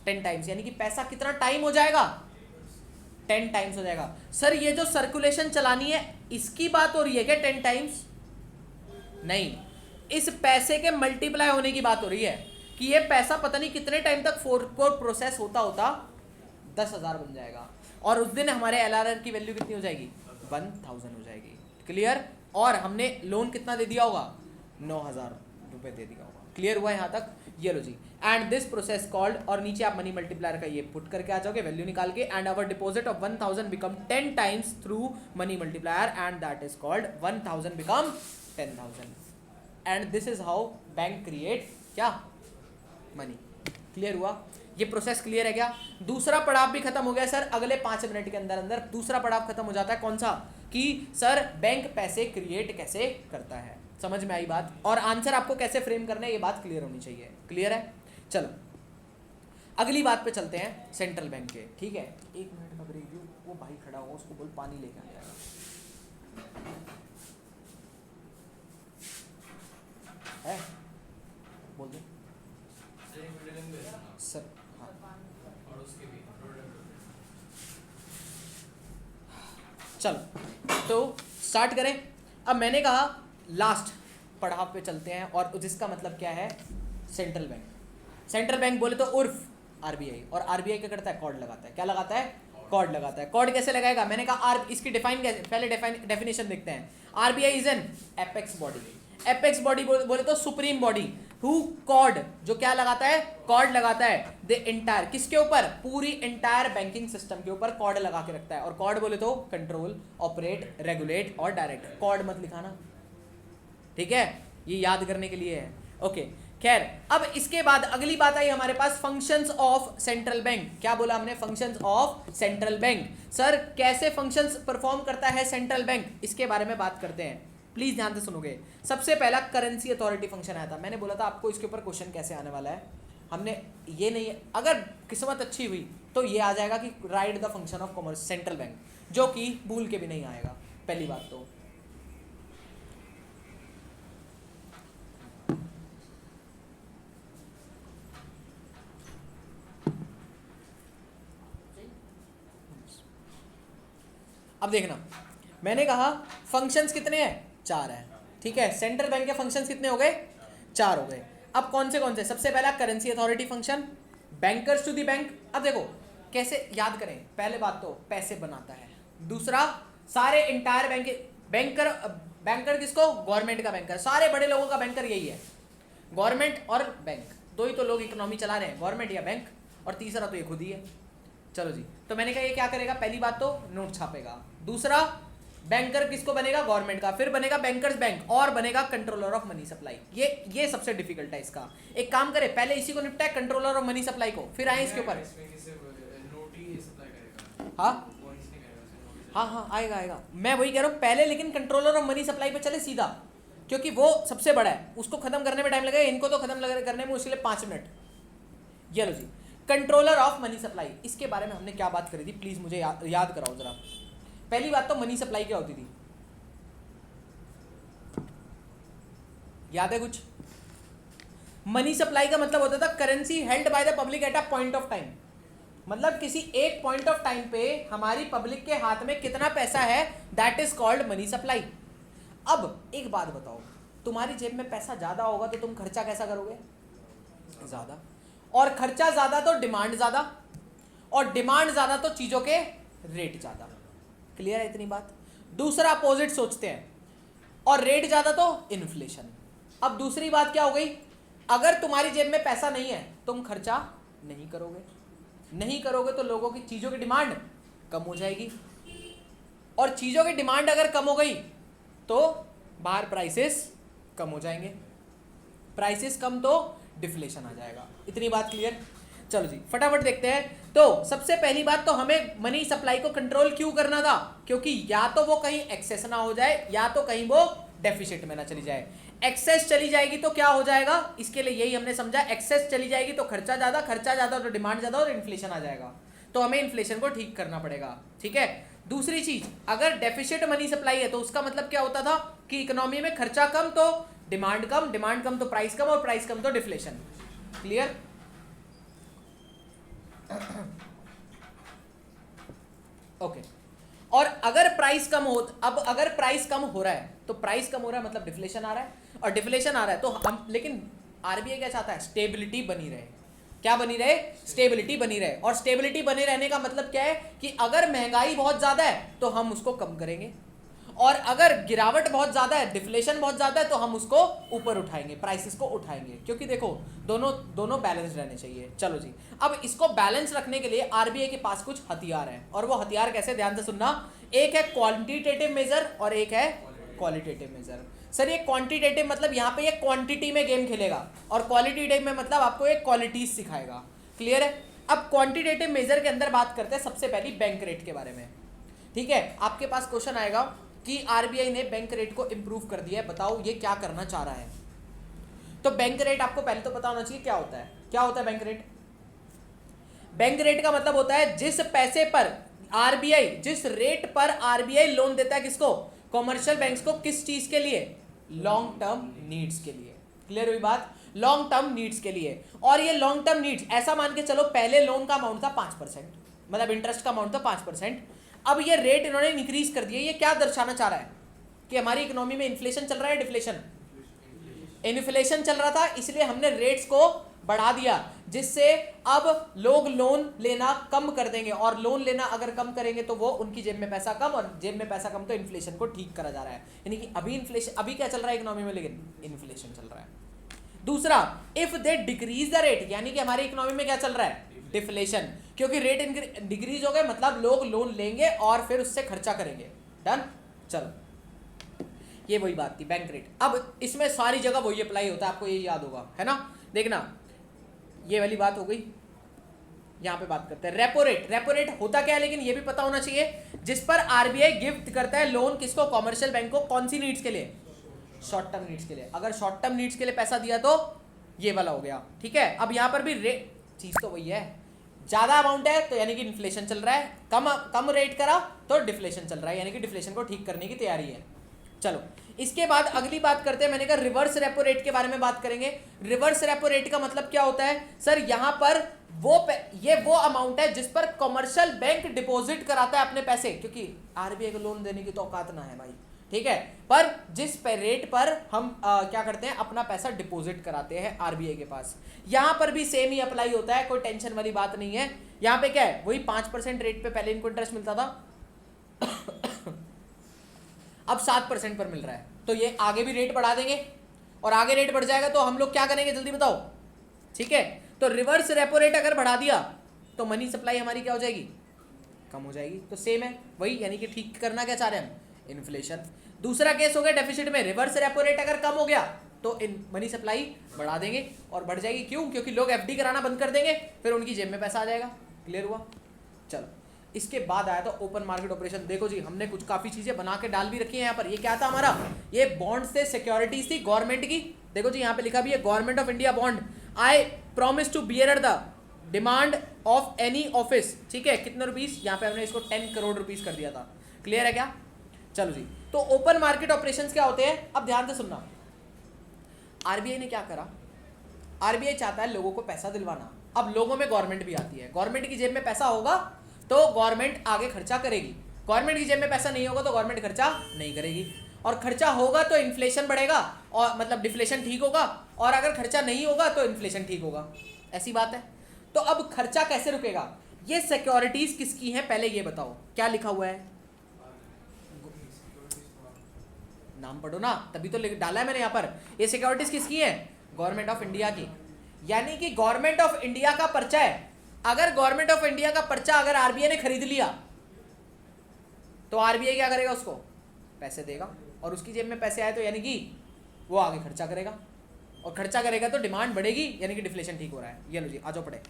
10 टाइम्स, यानी कि पैसा कितना टाइम हो जाएगा 10 टाइम्स हो जाएगा। सर ये जो सर्कुलेशन चलानी है इसकी बात हो रही है क्या 10 टाइम्स? नहीं, इस पैसे के मल्टीप्लाई होने की बात हो रही है कि ये पैसा पता नहीं कितने टाइम तक प्रोसेस होता होता 10,000 बन जाएगा, और उस दिन हमारे एलआरआर की वैल्यू कितनी हो जाएगी? 1000 हो जाएगी। क्लियर? और हमने लोन कितना दे दिया होगा? 9,000 रुपए दे दिया होगा। क्लियर हुआ यहाँ तक? ये लो जी। एंड दिस प्रोसेस कॉल्ड, और नीचे आप मनी मल्टीप्लायर का ये पुट करके आ जाओगे वैल्यू निकाल के, and our deposit of 1000 become 10 times through money multiplier and that is called 1000 become 10,000 and this is how bank create क्या? मनी। क्लियर हुआ? ये प्रोसेस क्लियर है क्या? दूसरा पड़ाव भी खत्म हो गया सर, अगले 5 मिनट के अंदर अंदर दूसरा पड़ाव खत्म हो जाता है। कौन सा? कि सर बैंक पैसे क्रिएट कैसे करता है। समझ में आई बात? और आंसर आपको कैसे फ्रेम करना है ये बात क्लियर होनी चाहिए। क्लियर है? चलो अगली बात पे चलते हैं, सेंट्रल बैंक के। ठीक है, 1 मिनट का ब्रेक दो, वो भाई खड़ा होगा उसको बोल पानी लेके आ जाएगा। है बोल दो सर। हाँ चलो तो स्टार्ट करें। अब मैंने कहा लास्ट पड़ाव पे चलते हैं, और जिसका मतलब क्या है? Central bank. सेंट्रल बैंक बोले तो उर्फ आरबीआई, और आरबीआई क्या करता है? कॉर्ड लगाता है। क्या लगाता है? कॉर्ड लगाता है। कॉर्ड कैसे लगाएगा? मैंने कहा इसकी पहले डेफिनेशन देखते हैं। RBI is an apex body. Apex body बोले तो सुप्रीम बॉडी हु कॉर्ड, जो क्या लगाता है? कॉर्ड लगाता है द एंटायर, किसके ऊपर? पूरी एंटायर बैंकिंग सिस्टम के ऊपर कॉर्ड लगा के रखता है। और कॉर्ड बोले तो कंट्रोल, ऑपरेट, रेगुलेट और डायरेक्ट। कॉर्ड मत लिखाना, ठीक है? ये याद करने के लिए है। ओके खैर, अब इसके बाद अगली बात आई हमारे पास, फंक्शंस ऑफ सेंट्रल बैंक। क्या बोला हमने? Functions of central bank. Sir कैसे फंक्शंस परफॉर्म करता है सेंट्रल बैंक, इसके बारे में बात करते हैं। प्लीज ध्यान से सुनोगे। सबसे पहला करेंसी अथॉरिटी फंक्शन आया था। मैंने बोला था आपको इसके ऊपर क्वेश्चन कैसे आने वाला है। हमने ये नहीं, अगर किस्मत अच्छी हुई तो ये आ जाएगा कि right the function of commerce central bank, जो कि भूल के भी नहीं आएगा। पहली बात तो अब देखना, मैंने कहा फंक्शंस कितने हैं? 4 हैं। ठीक है, सेंट्रल बैंक के फंक्शंस कितने हो गए? 4 हो गए। अब कौन से? सबसे पहला currency authority function, bankers to the bank. अब देखो कैसे याद करें। पहले बात तो पैसे बनाता है, दूसरा सारे इंटायर बैंकर किसको? गवर्नमेंट का बैंकर। सारे बड़े लोगों का बैंकर यही है, गवर्नमेंट और बैंक। दो ही तो लोग इकोनॉमी चला रहे हैं, गवर्नमेंट या बैंक, और तीसरा तो ये खुद ही है। चलो जी, तो मैंने कहा ये क्या करेगा? पहली बात तो नोट छापेगा, दूसरा बैंकर किसको बनेगा? गवर्नमेंट का, फिर बनेगा बैंकर्स बैंक, और बनेगा कंट्रोलर ऑफ मनी सप्लाई। ये सबसे डिफिकल्ट है इसका। एक काम करे, पहले इसी को निपटाए कंट्रोलर ऑफ मनी सप्लाई को, फिर आए इसके ऊपर। हाँ आएगा। मैं वही कह रहा हूँ पहले, लेकिन कंट्रोलर ऑफ मनी सप्लाई पे चले सीधा, क्योंकि वो सबसे बड़ा है, उसको खत्म करने में टाइम लगेगा। इनको तो खत्म करने में उसके लिए 5 मिनट। ये लो जी, कंट्रोलर ऑफ मनी सप्लाई। इसके बारे में हमने क्या बात करी थी? प्लीज मुझे याद कराओ जरा। पहली बात तो मनी सप्लाई क्या होती थी? याद है कुछ? मनी सप्लाई का मतलब होता था currency held by the public at a point of time. मतलब किसी एक पॉइंट ऑफ टाइम पे हमारी पब्लिक के हाथ में कितना पैसा है, that is called money supply. अब एक बात बताओ, तुम्हारी जेब में पैसा ज्यादा होगा तो तुम खर्चा कैसा करोगे? ज्यादा। और खर्चा ज्यादा तो डिमांड ज्यादा, और डिमांड ज्यादा तो चीजों के रेट ज्यादा। क्लियर है इतनी बात? दूसरा अपोजिट सोचते हैं, और रेट ज्यादा तो इन्फ्लेशन। अब दूसरी बात क्या हो गई? अगर तुम्हारी जेब में पैसा नहीं है, तुम खर्चा नहीं करोगे तो लोगों की, चीजों की डिमांड कम हो जाएगी, और चीजों की डिमांड अगर कम हो गई तो बाहर प्राइसेस कम हो जाएंगे, प्राइसेस कम तो डिफ्लेशन आ जाएगा। इतनी बात क्लियर? चलो जी फटाफट देखते हैं। तो सबसे पहली बात तो हमें मनी सप्लाई को कंट्रोल क्यों करना था? क्योंकि या तो वो कहीं एक्सेस ना हो जाए, या तो कहीं वो डेफिसिट में ना चली जाए। एक्सेस चली जाएगी तो क्या हो जाएगा? इसके लिए यही हमने समझा, एक्सेस चली जाएगी तो खर्चा ज्यादा तो डिमांड ज्यादा और इन्फ्लेशन आ जाएगा। तो हमें इन्फ्लेशन को ठीक करना पड़ेगा। ठीक है, दूसरी चीज, अगर डेफिसिट मनी सप्लाई है तो उसका मतलब क्या होता था कि इकोनॉमी में खर्चा कम तो डिमांड कम तो प्राइस कम, और प्राइस कम तो डिफ्लेशन। क्लियर? ओके। और अगर प्राइस कम हो, अब अगर प्राइस कम हो रहा है तो प्राइस कम हो रहा है मतलब डिफ्लेशन आ रहा है, और डिफ्लेशन आ रहा है तो हम, लेकिन आरबीआई क्या चाहता है, स्टेबिलिटी बनी रहे। क्या बनी रहे? स्टेबिलिटी बनी रहे। और स्टेबिलिटी बने रहने का मतलब क्या है कि अगर महंगाई बहुत ज्यादा है तो हम उसको कम करेंगे, और अगर गिरावट बहुत ज्यादा है, डिफ्लेशन बहुत ज्यादा है, तो हम उसको ऊपर उठाएंगे, प्राइसेस को उठाएंगे, क्योंकि देखो दोनों बैलेंस रहने चाहिए। चलो जी, अब इसको बैलेंस रखने के लिए आरबीआई के पास कुछ हथियार हैं, और वो हथियार कैसे, ध्यान से सुनना। एक है क्वांटिटेटिव मेजर और एक है क्वालिटेटिव मेजर। सर ये क्वांटिटेटिव मतलब यहाँ पे ये क्वांटिटी में गेम खेलेगा, और क्वालिटेटिव में मतलब आपको एक क्वालिटीज सिखाएगा। क्लियर है? अब क्वांटिटेटिव मेजर के अंदर बात करते हैं सबसे पहली बैंक रेट के बारे में। ठीक है, आपके पास क्वेश्चन आएगा कि आरबीआई ने बैंक रेट को इंप्रूव कर दिया है, बताओ ये क्या करना चाह रहा है। तो बैंक रेट आपको पहले तो पता होना चाहिए क्या होता है। क्या होता है बैंक रेट? बैंक रेट का मतलब होता है जिस पैसे पर आरबीआई, जिस रेट पर आरबीआई लोन देता है किसको, कॉमर्शियल बैंक्स को, किस चीज के लिए, लॉन्ग टर्म नीड्स के लिए। क्लियर हुई बात? लॉन्ग टर्म नीड्स के लिए। और ये लॉन्ग टर्म नीड्स, ऐसा मान के चलो पहले लोन का अमाउंट था 5%, मतलब इंटरेस्ट का अमाउंट था 5%, अब ये रेट इन्होंने इंक्रीज कर दिया। ये क्या दर्शाना चाह रहा है कि हमारी इकोनॉमी में इन्फ्लेशन चल रहा है, डिफ्लेशन? इन्फ्लेशन चल रहा था, इसलिए हमने रेट्स को बढ़ा दिया, जिससे अब लोग लोन लेना कम कर देंगे, और लोन लेना अगर कम करेंगे तो वो उनकी जेब में पैसा कम, और जेब में पैसा कम तो इन्फ्लेशन को ठीक करा जा रहा है। यानी कि अभी इन्फ्लेशन, अभी क्या चल रहा है इकोनॉमी में, लेकिन इन्फ्लेशन चल रहा है। दूसरा, if they decrease the rate, यानी कि हमारी इकोनॉमी में क्या चल रहा है, डिफ्लेशन, क्योंकि रेट डिक्रीज हो गए मतलब लोग लोन लेंगे और फिर उससे खर्चा करेंगे। डन? चलो, ये वही बात थी बैंक रेट। अब इसमें सारी जगह वही अप्लाई होता है, आपको ये याद होगा, है ना। देखना, ये वाली बात हो गई। यहां पे बात करते हैं रेपो रेट। रेपो रेट होता क्या है, लेकिन ये भी पता होना चाहिए, जिस पर आरबीआई गिफ्ट करता है लोन किसको, कॉमर्शियल बैंक को, कौन सी नीड्स के लिए, शॉर्ट टर्म नीड्स के लिए। अगर शॉर्ट टर्म नीड्स के लिए पैसा दिया तो ये वाला हो गया। ठीक है, अब यहां पर भी रेट, चीज तो वही है, ज्यादा अमाउंट है तो यानी कि इन्फ्लेशन चल रहा है, कम रेट करा तो डिफ्लेशन चल रहा है, यानी कि डिफ्लेशन को ठीक करने की तैयारी है। चलो, इसके बाद अगली बात करते हैं, मैंने कहा रिवर्स रेपो रेट के बारे में बात करेंगे। रिवर्स रेपो रेट का मतलब क्या होता है सर, यहां पर ये वो अमाउंट है जिस पर कमर्शियल बैंक डिपॉजिट कराता है अपने पैसे, क्योंकि आरबीआई को लोन देने की तो औकात ना है भाई, ठीक है, पर जिस रेट पर हम क्या करते हैं, अपना पैसा डिपॉजिट कराते हैं आरबीआई के पास। यहां पर भी सेम ही अप्लाई होता है, कोई टेंशन वाली बात नहीं है। यहां पे क्या है, वही 5% रेट पे पहले इनको इंटरेस्ट मिलता था अब 7% पर मिल रहा है, तो ये आगे भी रेट बढ़ा देंगे, और आगे रेट बढ़ जाएगा तो हम लोग क्या करेंगे, जल्दी बताओ। ठीक है, तो रिवर्स रेपो रेट अगर बढ़ा दिया तो मनी सप्लाई हमारी क्या हो जाएगी, कम हो जाएगी। तो सेम है वही, यानी कि ठीक करना क्या चाह रहे हैं हम, इन्फ्लेशन। दूसरा केस हो गया डेफिसिट में, रिवर्स रेपो रेट अगर कम हो गया तो मनी सप्लाई बढ़ा देंगे, और बढ़ जाएगी क्यों, क्योंकि लोग एफडी कराना बंद कर देंगे, फिर उनकी जेब में पैसा आ जाएगा। क्लियर हुआ? चलो, इसके बाद आया था ओपन मार्केट ऑपरेशन। देखो जी, हमने कुछ काफी चीजें बना के डाल भी रखी है यहाँ पर। ये क्या था हमारा, ये बॉन्ड्स थे, सिक्योरिटीज थी गवर्नमेंट की। देखो जी, यहाँ पे लिखा भी है government of India bond, I promise to bear the demand of any office. ठीक है, कितने रुपीस, यहाँ पे हमने इसको 10 करोड़ रुपीस कर दिया था। क्लियर है क्या? चलो जी, तो ओपन मार्केट ऑपरेशंस क्या होते हैं, अब ध्यान से सुनना। आरबीआई ने क्या करा, आरबीआई चाहता है लोगों को पैसा दिलवाना। अब लोगों में गवर्नमेंट भी आती है, गवर्नमेंट की जेब में पैसा होगा तो गवर्नमेंट आगे खर्चा करेगी, गवर्नमेंट की जेब में पैसा नहीं होगा तो गवर्नमेंट खर्चा नहीं करेगी, और खर्चा होगा तो इन्फ्लेशन बढ़ेगा, और मतलब डिफ्लेशन ठीक होगा, और अगर खर्चा नहीं होगा तो इन्फ्लेशन ठीक होगा। ऐसी बात है। तो अब खर्चा कैसे रुकेगा, ये सिक्योरिटीज किसकी हैं पहले ये बताओ, क्या लिखा हुआ है, नाम पढ़ो ना, तभी तो डाला है मैंने यहाँ पर। ये सिक्योरिटीज किसकी है, गवर्नमेंट ऑफ इंडिया की, यानी कि गवर्नमेंट ऑफ इंडिया का पर्चा है। अगर गवर्नमेंट ऑफ इंडिया का पर्चा अगर आरबीआई ने खरीद लिया तो आरबीआई क्या करेगा, उसको पैसे देगा, और उसकी जेब में पैसे आए तो यानी कि वो आगे खर्चा करेगा, और खर्चा करेगा तो डिमांड बढ़ेगी, यानी कि डिफ्लेशन ठीक हो रहा है। ये लो जी, आ जाओ पढ़े।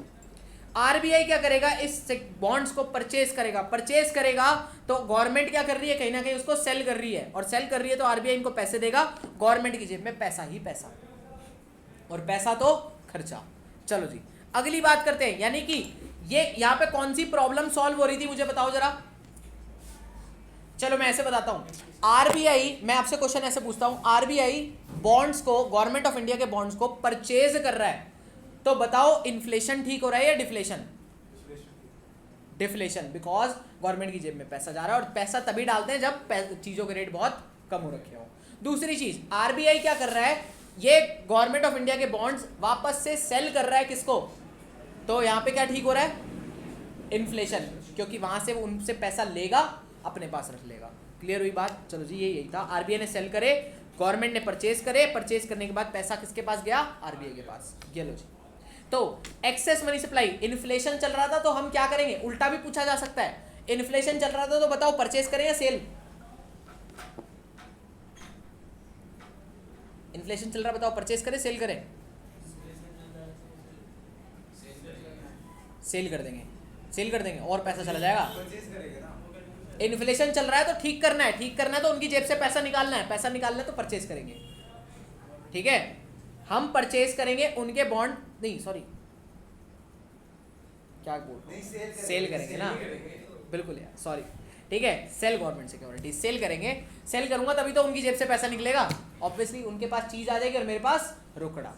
आरबीआई क्या करेगा, इस बॉन्ड्स को परचेज करेगा। परचेज करेगा तो गवर्नमेंट क्या कर रही है, कहीं ना कहीं उसको सेल कर रही है, और सेल कर रही है तो आरबीआई इनको पैसे देगा, गवर्नमेंट की जेब में पैसा ही पैसा, और पैसा तो खर्चा। चलो जी, अगली बात करते हैं, यानी कि ये यहां पे कौन सी प्रॉब्लम सॉल्व हो रही थी मुझे बताओ जरा। चलो मैं ऐसे बताता हूं, आरबीआई, मैं आपसे क्वेश्चन ऐसे पूछता हूं, आरबीआई बॉन्ड्स को, गवर्नमेंट ऑफ इंडिया के बॉन्ड्स को परचेज कर रहा है, तो बताओ इन्फ्लेशन ठीक हो रहा है या डिफ्लेशन, डिफ्लेशन, बिकॉज गवर्नमेंट की जेब में पैसा जा रहा है, और पैसा तभी डालते हैं जब चीज़ों के रेट बहुत कम हो रखे हो। दूसरी चीज़, आरबीआई क्या कर रहा है, ये गवर्नमेंट ऑफ इंडिया के बॉन्ड्स वापस से सेल कर रहा है किसको, तो यहाँ पे क्या ठीक हो रहा है, इन्फ्लेशन, क्योंकि वहाँ से वो उनसे पैसा लेगा, अपने पास रख लेगा। क्लियर हुई बात? चलो जी, यही था, आरबीआई ने सेल करे, गवर्नमेंट ने परचेज करे, परचेज करने के बाद पैसा किसके पास गया, आरबीआई के पास। ये लो जी। तो एक्सेस मनी सप्लाई, इन्फ्लेशन चल रहा था तो हम क्या करेंगे, उल्टा भी पूछा जा सकता है, इन्फ्लेशन चल रहा था तो बताओ परचेज करें या सेल? इन्फ्लेशन चल रहा है, बताओ परचेज करें सेल करें? सेल कर देंगे, सेल कर देंगे और पैसा चला जाएगा। इन्फ्लेशन चल रहा है तो ठीक करना है, ठीक करना है तो उनकी जेब से पैसा निकालना है, पैसा निकालना है तो परचेज करेंगे। ठीक है, हम परचेज करेंगे उनके बॉन्ड, नहीं सॉरी क्या बोल, सेल करेंगे ना, बिल्कुल यार सॉरी, ठीक है, सेल गवर्नमेंट सिक्योरिटी सेल करेंगे, सेल करूंगा तभी तो उनकी जेब से पैसा निकलेगा, ऑब्वियसली उनके पास चीज आ जाएगी और मेरे पास रोकड़ा।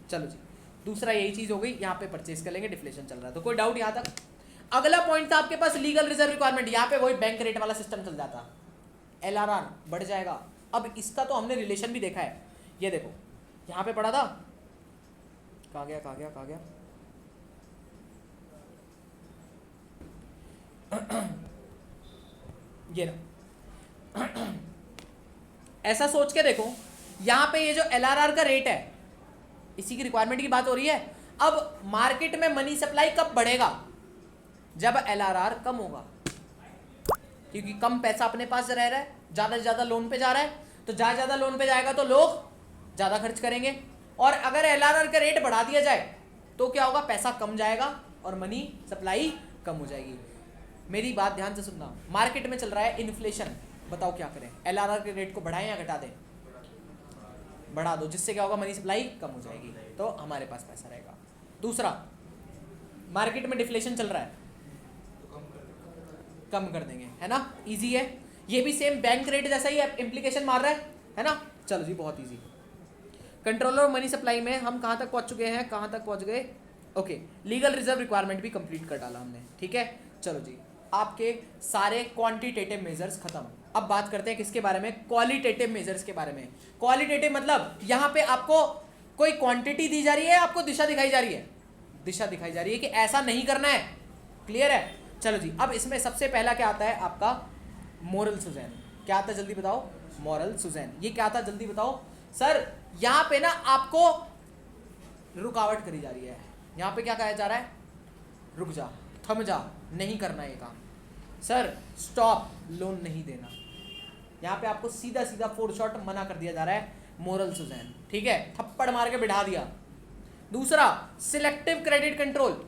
चलो जी, दूसरा यही चीज हो गई, यहाँ पे परचेज कर लेंगे, डिफ्लेशन चल रहा है तो कोई डाउट यहाँ तक? अगला पॉइंट था आपके पास लीगल रिजर्व रिक्वायरमेंट, यहाँ पे वही बैंक रेट वाला सिस्टम चल जाता, एलआरआर बढ़ जाएगा। अब इसका तो हमने रिलेशन भी देखा है, ये देखो यहाँ पे पढ़ा था, कहाँ गया कहाँ गया कहाँ गया, ये ना, ऐसा सोच के देखो, यहाँ पे ये जो एलआरआर का रेट है, इसी की रिक्वायरमेंट की बात हो रही है। अब मार्केट में मनी सप्लाई कब बढ़ेगा, जब एलआरआर कम होगा, क्योंकि कम पैसा अपने पास रह रहा है, ज़्यादा से ज़्यादा लोन पे जा रहा है, तो ज़्यादा लोन पे जाएगा तो लोग ज़्यादा खर्च करेंगे, और अगर एलआरआर का रेट बढ़ा दिया जाए तो क्या होगा, पैसा कम जाएगा और मनी सप्लाई कम हो जाएगी। मेरी बात ध्यान से सुनना, मार्केट में चल रहा है इन्फ्लेशन, बताओ क्या करें, एलआरआर के रेट को बढ़ाएं या घटा दें? बढ़ा दो, जिससे क्या होगा, मनी सप्लाई कम हो जाएगी, तो हमारे पास पैसा रहेगा। दूसरा, मार्केट में डिफ्लेशन चल रहा है, कम कर देंगे, है ना, इजी है, ये भी सेम बैंक रेट जैसा ही इंप्लीकेशन मार रहा है ना। चलो जी, बहुत easy. Controller of money supply में हम कहाँ तक पहुँच चुके हैं, कहाँ तक पहुँच गए, ओके, लीगल रिजर्व रिक्वायरमेंट भी कंप्लीट कर डाला हमने, ठीक है। चलो जी, आपके सारे क्वांटिटेटिव मेजर्स खत्म। अब बात करते हैं किसके बारे में, क्वालिटेटिव मेजर्स के बारे में। क्वालिटेटिव मतलब यहाँ पे आपको कोई क्वांटिटी दी जा रही है, आपको दिशा दिखाई जा रही है, दिशा दिखाई जा रही है कि ऐसा नहीं करना है, क्लियर है। चलो जी, अब इसमें सबसे पहला क्या आता है आपका, मोरल सुजैन। क्या आता है जल्दी बताओ, मोरल सुजैन। ये क्या आता है जल्दी बताओ सर। यहाँ पे ना आपको रुकावट करी जा रही है, यहाँ पे क्या कहा जा रहा है, रुक जा, थम जा, नहीं करना ये काम सर, स्टॉप, लोन नहीं देना। यहाँ पे आपको सीधा सीधा 4 शॉट मना कर दिया जा रहा है, मोरल सुजैन, ठीक है, थप्पड़ मार के बिठा दिया। दूसरा, सिलेक्टिव क्रेडिट कंट्रोल,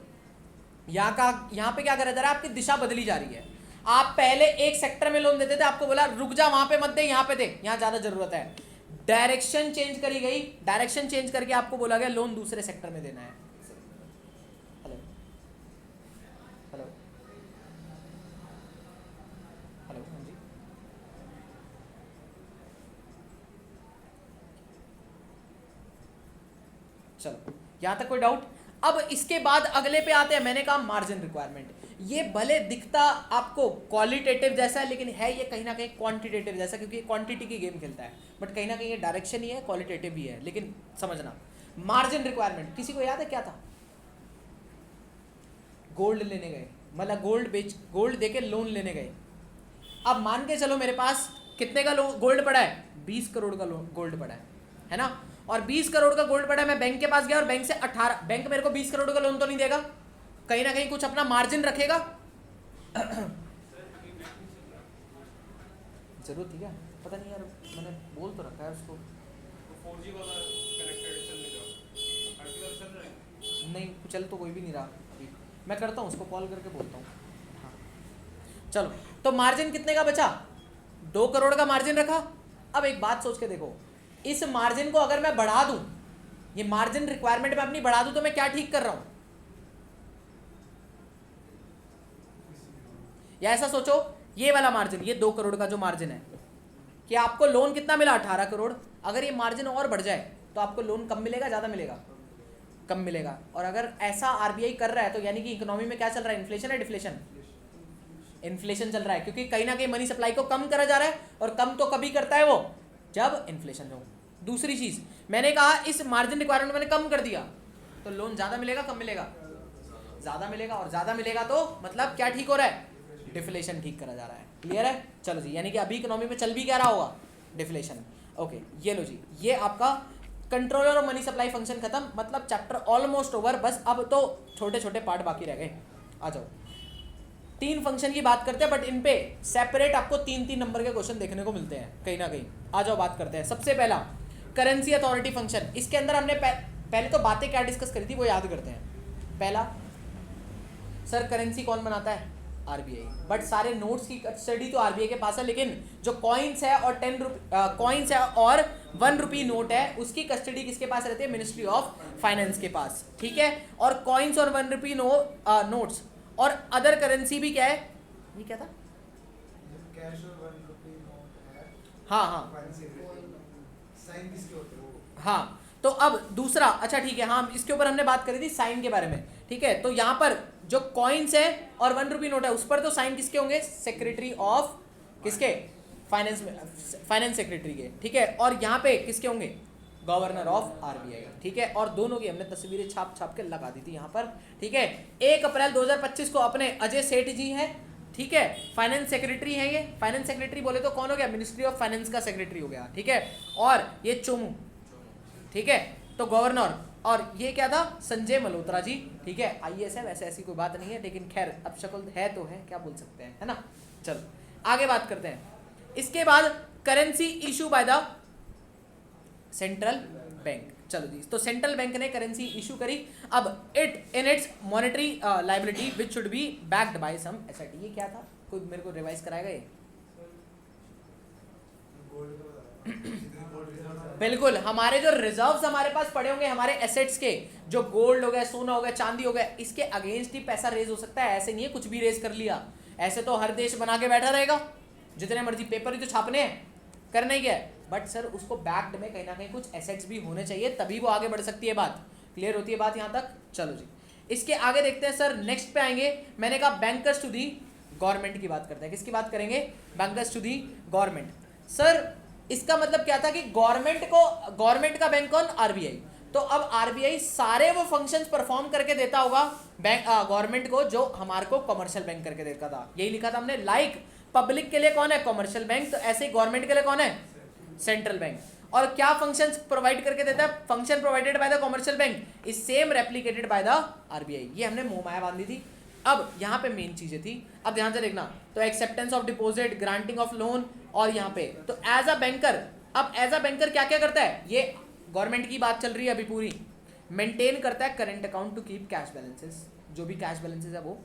यहाँ पे क्या करा जा रहा है, आपकी दिशा बदली जा रही है। आप पहले एक सेक्टर में लोन देते थे, आपको बोला रुक जा, वहां पे मत दे, यहाँ पे दे, यहाँ ज्यादा जरूरत है। डायरेक्शन चेंज करी गई, डायरेक्शन चेंज करके आपको बोला गया लोन दूसरे सेक्टर में देना है। हेलो हेलो हेलो, हाँ जी, चलो यहां तक कोई डाउट। अब इसके बाद अगले पे आते हैं, मैंने कहा मार्जिन रिक्वायरमेंट। ये भले दिखता आपको क्वालिटेटिव जैसा है, लेकिन है ये कहीं ना कहीं क्वांटिटेटिव जैसा, क्योंकि क्वांटिटी की गेम खेलता है, बट कहीं ना कहीं ये डायरेक्शन ही है, क्वालिटेटिव भी है। लेकिन समझना, मार्जिन रिक्वायरमेंट किसी को याद है क्या था? गोल्ड लेने गए, मतलब गोल्ड देके लोन लेने गए। अब मान के चलो मेरे पास कितने का गोल्ड पड़ा है, 20 करोड़ का गोल्ड पड़ा है ना, और 20 करोड़ का गोल्ड पड़ा है, मैं बैंक के पास गया और बैंक से 18, बैंक मेरे को 20 करोड़ का लोन तो नहीं देगा, कहीं ना कहीं कुछ अपना मार्जिन रखेगा। जरूर, ठीक है, पता नहीं यार, मैंने बोल तो रखा है उसको। 4G वाला कनेक्टेड चल नहीं रहा, आर्टिकल चल रहा है नहीं, चल तो कोई भी नहीं रहा, मैं करता हूँ उसको कॉल करके बोलता हूँ। हाँ चलो, तो मार्जिन कितने का बचा, 2 करोड़ का मार्जिन रखा। अब एक बात सोच के देखो, इस मार्जिन को अगर मैं बढ़ा दूं, ये मार्जिन रिक्वायरमेंट में अपनी बढ़ा दूं, तो मैं क्या ठीक कर रहा हूं? या ऐसा सोचो, ये वाला मार्जिन, ये 2 करोड़ का जो मार्जिन है, कि आपको लोन कितना मिला, 18 करोड़। अगर ये मार्जिन और बढ़ जाए तो आपको लोन कम मिलेगा, ज़्यादा मिलेगा, कम मिलेगा। और अगर ऐसा आरबीआई कर रहा है तो यानी कि इकोनॉमी में क्या चल रहा है, इन्फ्लेशन है डिफ्लेशन, इन्फ्लेशन चल रहा है, क्योंकि कहीं ना कहीं मनी सप्लाई को कम करा जा रहा है, और कम तो कभी करता है वो जब इन्फ्लेशन हो। दूसरी चीज मैंने कहा इस मार्जिन रिक्वायरमेंट मैंने कम कर दिया तो लोन ज्यादा मिलेगा कम मिलेगा, ज्यादा मिलेगा, और ज्यादा मिलेगा तो मतलब क्या ठीक हो रहा है, डिफ्लेशन ठीक करा जा रहा है। क्लियर है? चलो जी, यानी कि अभी इकोनॉमी में चल भी क्या रहा होगा, डिफ्लेशन। ओके, ये लो जी, ये आपका कंट्रोलर और मनी सप्लाई फंक्शन खत्म, मतलब चैप्टर ऑलमोस्ट ओवर। बस अब तो छोटे छोटे पार्ट बाकी रह गए। आ जाओ, 3 फंक्शन की बात करते हैं, बट इन पे सेपरेट आपको 3-3 नंबर के क्वेश्चन देखने को मिलते हैं कहीं ना कहीं। आ जाओ बात करते हैं। सबसे पहला करेंसी अथॉरिटी फंक्शन। इसके अंदर हमने पहले तो बातें क्या डिस्कस करी थी वो याद करते हैं। पहला, सर करेंसी कौन बनाता है, आरबीआई, बट सारे नोट्स की कस्टडी तो आरबीआई के पास है, लेकिन जो कॉइन्स है और 10 कॉइन्स है और 1 रुपी नोट है उसकी कस्टडी किसके पास रहती है, मिनिस्ट्री ऑफ फाइनेंस के पास। ठीक है, और कॉइन्स और 1 रुपी नोट्स और अदर करेंसी भी क्या है, ये क्या था, कैश और 1 रुपी नोट है। हाँ हाँ साइन किसके होते हैं वो? हाँ। तो अब दूसरा, अच्छा ठीक है, हाँ इसके ऊपर हमने बात करी थी साइन के बारे में। ठीक है, तो यहाँ पर जो कॉइन्स है और 1 रुपी नोट है उस पर तो साइन किसके होंगे, सेक्रेटरी ऑफ किसके, फाइनेंस सेक्रेटरी के। ठीक है, और यहाँ पे किसके होंगे, गवर्नर ऑफ आरबीआई। ठीक है, और दोनों की हमने तस्वीरें छाप छाप के लगा दी थी यहाँ पर। ठीक है, 1 अप्रैल 2025 को अपने अजय सेठ जी हैं, ठीक है, फाइनेंस सेक्रेटरी है। ये फाइनेंस सेक्रेटरी बोले तो कौन हो गया, मिनिस्ट्री ऑफ फाइनेंस का सेक्रेटरी हो गया। ठीक है, और ये चोमू, ठीक है, तो गवर्नर, और ये क्या था, संजय मल्होत्रा जी। ठीक है, आईएएस है, वैसे ऐसी कोई बात नहीं है, लेकिन खैर अब शक्ल है तो है, क्या बोल सकते हैं, है ना। चलो आगे बात करते हैं। इसके बाद currency issue by the central bank. चलो जी, तो सेंट्रल बैंक ने करेंसी इशू करी। अब it in its monetary liability which should be backed by some asset. ये क्या था, कोई मेरे को रिवाइज कराएगा ये? बिल्कुल, हमारे जो रिजर्व्स हमारे पास पड़े होंगे हमारे एसेट्स के, जो गोल्ड हो गया, सोना हो गया, चांदी हो गया, इसके अगेंस्ट ही पैसा रेज हो सकता है। ऐसे नहीं है कुछ भी रेज कर लिया, ऐसे तो हर देश बना के बैठा रहेगा, जितने मर्जी पेपर ही तो छापने हैं, करना ही क्या है। बट सर उसको बैक्ड में कहीं ना कहीं कुछ एसेट्स भी होने चाहिए, तभी वो आगे बढ़ सकती है बात। क्लियर होती है बात यहाँ तक? चलो जी, इसके आगे देखते हैं सर, नेक्स्ट पे आएंगे। मैंने कहा बैंकर्स टू दी गवर्नमेंट की बात करते हैं। किसकी बात करेंगे, bankers to the government. Sir इसका मतलब क्या था कि गवर्नमेंट का बैंक कौन, आरबीआई। तो अब आरबीआई सारे वो फंक्शंस परफॉर्म करके देता होगा बैंक गवर्नमेंट को, जो हमारे को कमर्शियल बैंक करके देता था। यही लिखा था हमने, लाइक पब्लिक के लिए कौन है, कमर्शियल बैंक, तो ऐसे ही गवर्नमेंट के लिए कौन है, सेंट्रल बैंक। और क्या फंक्शंस प्रोवाइड करके देता है, function provided by the commercial bank is same replicated by the RBI. ये हमने मोहमाया बांधी थी। अब यहाँ पे मेन चीजें थी, अब ध्यान से देखना। तो acceptance of deposit, granting of loan, और यहाँ पे तो एज अ बैंकर, अब एज अ बैंकर क्या क्या करता है, ये गवर्नमेंट की बात चल रही है अभी पूरी, मेंटेन करता है current account to keep cash balances, जो भी कैश बैलेंसेस है वो।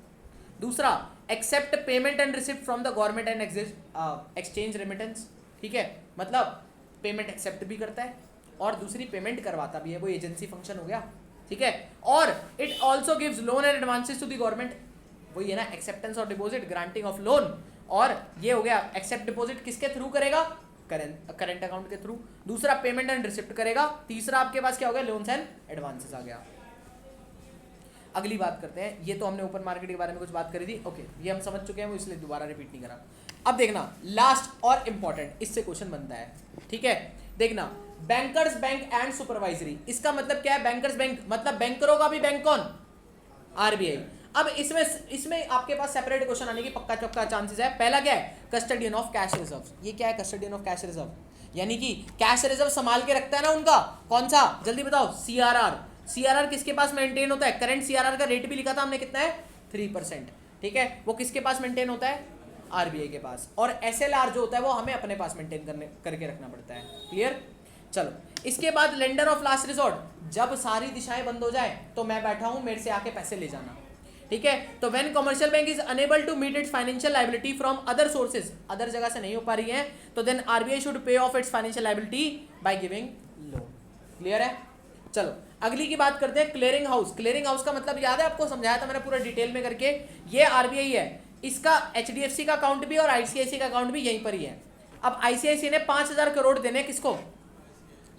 दूसरा, accept payment and receipt from the government and exchange remittance. ठीक है, मतलब पेमेंट एक्सेप्ट भी करता है और दूसरी पेमेंट करवाता भी है, वो एजेंसी फंक्शन हो गया। ठीक है, और it also gives loan and advances to the government, वही है ना, acceptance of deposit, granting of loan, और ये हो गया एक्सेप्ट डिपॉजिट किसके थ्रू करेगा, करंट अकाउंट के थ्रू। दूसरा पेमेंट एंड रिसिप्ट करेगा। तीसरा आपके पास क्या हो गया, लोन्स एंड एडवांसेस आ गया। अगली बात करते हैं, ये तो हमने ओपन मार्केट के बारे में कुछ बात करी थी, ओके ये हम समझ चुके हैं, वो इसलिए दोबारा रिपीट नहीं करा। अब देखना लास्ट और इंपॉर्टेंट, इससे क्वेश्चन बनता है। ठीक है, देखना बैंकर्स बैंक एंड सुपरवाइजरी। इसका मतलब क्या है, बैंकर्स बैंक मतलब बैंकरों का भी बैंक कौन, आरबीआई। अब इसमें आपके पास सेपरेट क्वेश्चन आने की पक्का चौक्का चांसेस है। पहला क्या है, कस्टडियन ऑफ कैश रिजर्व। ये क्या है, कस्टडियन ऑफ कैश रिजर्व, यानी कि कैश रिजर्व संभाल के रखता है ना उनका, कौन सा, जल्दी बताओ, सीआरआर। सीआरआर किसके पास मेंटेन होता है, करंट सीआरआर का रेट भी लिखा था हमने, कितना है, 3%। ठीक है, वो किसके पास मेंटेन होता है, आरबीआई के पास। और एसएलआर जो होता है वो हमें अपने पास मेंटेन करके रखना पड़ता है। क्लियर? चलो, इसके बाद लेंडर ऑफ लास्ट रिसोर्ट, जब सारी दिशाएं बंद हो जाए तो मैं बैठा हूं, मेरे से आके पैसे ले जाना। ठीक है, तो when commercial bank is unable to meet its financial liability from other sources, other जगह से नहीं हो पा रही है, तो then RBI should pay off its financial liability by giving loan. Clear है? चलो अगली की बात करते हैं, क्लियरिंग हाउस। क्लियरिंग हाउस का मतलब याद है आपको, समझाया था मैंने पूरा डिटेल में करके। ये आरबीआई है, इसका एचडीएफसी का अकाउंट भी और आईसीआईसी का अकाउंट भी यहीं पर ही है। अब आईसीआईसी ने 5,000 करोड़ देने किसको,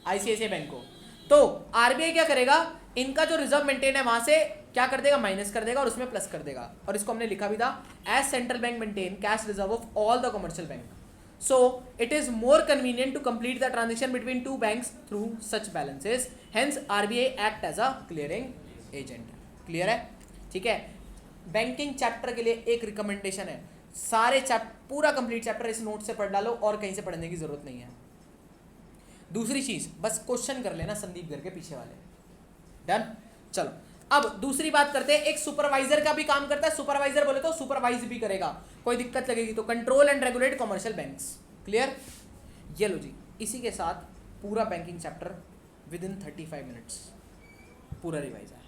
आईसीआईसी बैंक को। तो आरबीआई क्या करेगा, इनका जो रिजर्व मेंटेन है वहां से क्या कर देगा, माइनस कर देगा और उसमें प्लस कर देगा। और इसको हमने लिखा भी था, as central bank maintain cash reserve of all the commercial bank, so it is more convenient to complete the transaction between two banks through such balances, hence RBI act as a clearing agent। Clear है? ठीक है। Banking chapter के लिए एक recommendation है, सारे पूरा complete chapter इस नोट से पढ़ डालो और कहीं से पढ़ने की जरूरत नहीं है। दूसरी चीज, बस क्वेश्चन कर लेना संदीप घर के पीछे वाले। डन। चलो अब दूसरी बात करते हैं, एक सुपरवाइजर का भी काम करता है। सुपरवाइजर बोले तो सुपरवाइज भी करेगा, कोई दिक्कत लगेगी तो control and regulate commercial banks. Clear? ये लो जी, इसी के साथ पूरा banking chapter with in 35 minutes पूरा रिवाइज है।